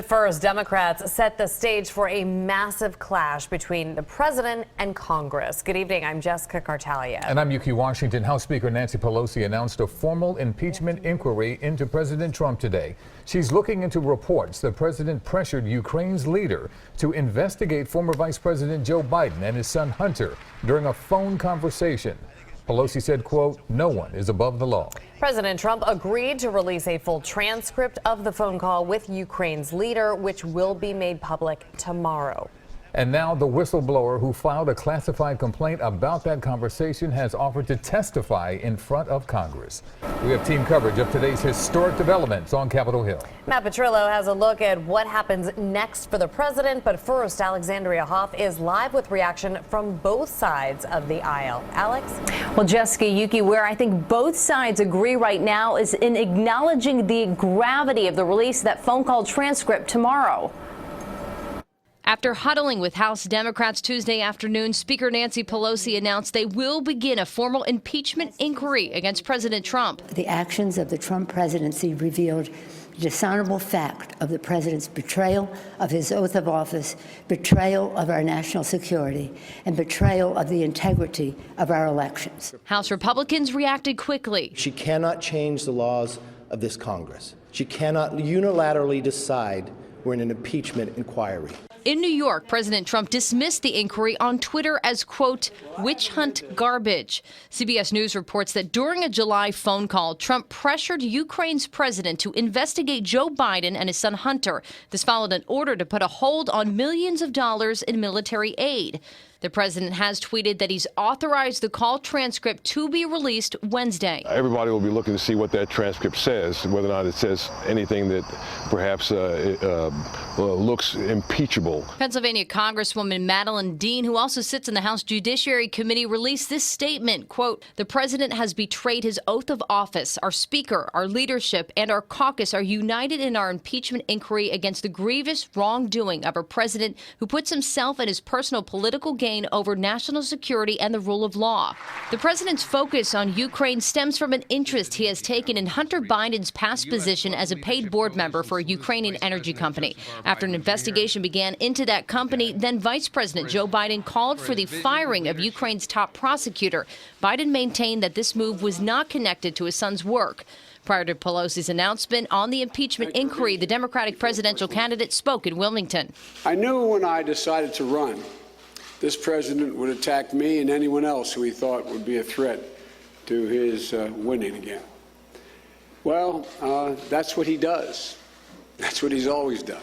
first, Democrats set the stage for a massive clash between the president and Congress. Good evening. I'm Jessica Cartalia. And I'm Yuki Washington. House Speaker Nancy Pelosi announced a formal impeachment inquiry into President Trump today. She's looking into reports the president pressured Ukraine's leader to investigate former Vice President Joe Biden and his son Hunter during a phone conversation. Pelosi said, quote, "No one is above the law." President Trump agreed to release a full transcript of the phone call with Ukraine's leader, which will be made public tomorrow. And now the whistleblower who filed a classified complaint about that conversation has offered to testify in front of Congress. We have team coverage of today's historic developments on Capitol Hill. Matt Petrillo has a look at what happens next for the president. But first, Alexandria Hoff is live with reaction from both sides of the aisle. Alex? Well, Jessica, Yuki, where I think both sides agree right now is in acknowledging the gravity of the release of that phone call transcript tomorrow. After huddling with House Democrats Tuesday afternoon, Speaker Nancy Pelosi announced they will begin a formal impeachment inquiry against President Trump. The actions of the Trump presidency revealed the dishonorable fact of the president's betrayal of his oath of office, betrayal of our national security, and betrayal of the integrity of our elections. House Republicans reacted quickly. She cannot change the laws of this Congress. She cannot unilaterally decide we're in an impeachment inquiry. In New York, President Trump dismissed the inquiry on Twitter as, quote, witch hunt garbage. CBS News reports that during a July phone call, Trump pressured Ukraine's president to investigate Joe Biden and his son Hunter. This followed an order to put a hold on millions of dollars in military aid. The president has tweeted that he's authorized the call transcript to be released Wednesday. Everybody will be looking to see what that transcript says, whether or not it says anything that perhaps looks impeachable. Pennsylvania Congresswoman Madeline Dean, who also sits in the House Judiciary Committee, released this statement, quote, "The president has betrayed his oath of office. Our speaker, our leadership, and our caucus are united in our impeachment inquiry against the grievous wrongdoing of a president who puts himself and his personal political gain over national security and the rule of law." The president's focus on Ukraine stems from an interest he has taken in Hunter Biden's past position as a paid board member for a Ukrainian energy company. After an investigation began into that company, then Vice President Joe Biden called for the firing of Ukraine's top prosecutor. Biden maintained that this move was not connected to his son's work. Prior to Pelosi's announcement on the impeachment inquiry, the Democratic presidential candidate spoke in Wilmington. I knew when I decided to run, this president would attack me and anyone else who he thought would be a threat to his winning again. Well, that's what he does. That's what he's always done.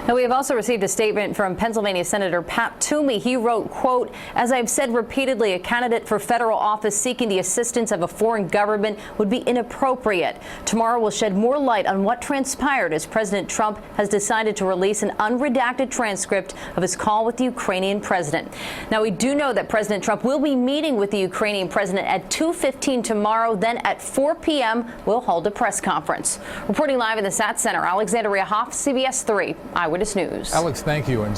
Now, we have also received a statement from Pennsylvania Senator Pat Toomey. He wrote, quote, "As I've said repeatedly, a candidate for federal office seeking the assistance of a foreign government would be inappropriate. Tomorrow will shed more light on what transpired as President Trump has decided to release an unredacted transcript of his call with the Ukrainian president." Now, we do know that President Trump will be meeting with the Ukrainian president at 2:15 tomorrow. Then at 4 p.m., we'll hold a press conference. Reporting live in the SAT Center, Alexandria Hoff, CBS 3 Eyewitness News. Alex, thank you. And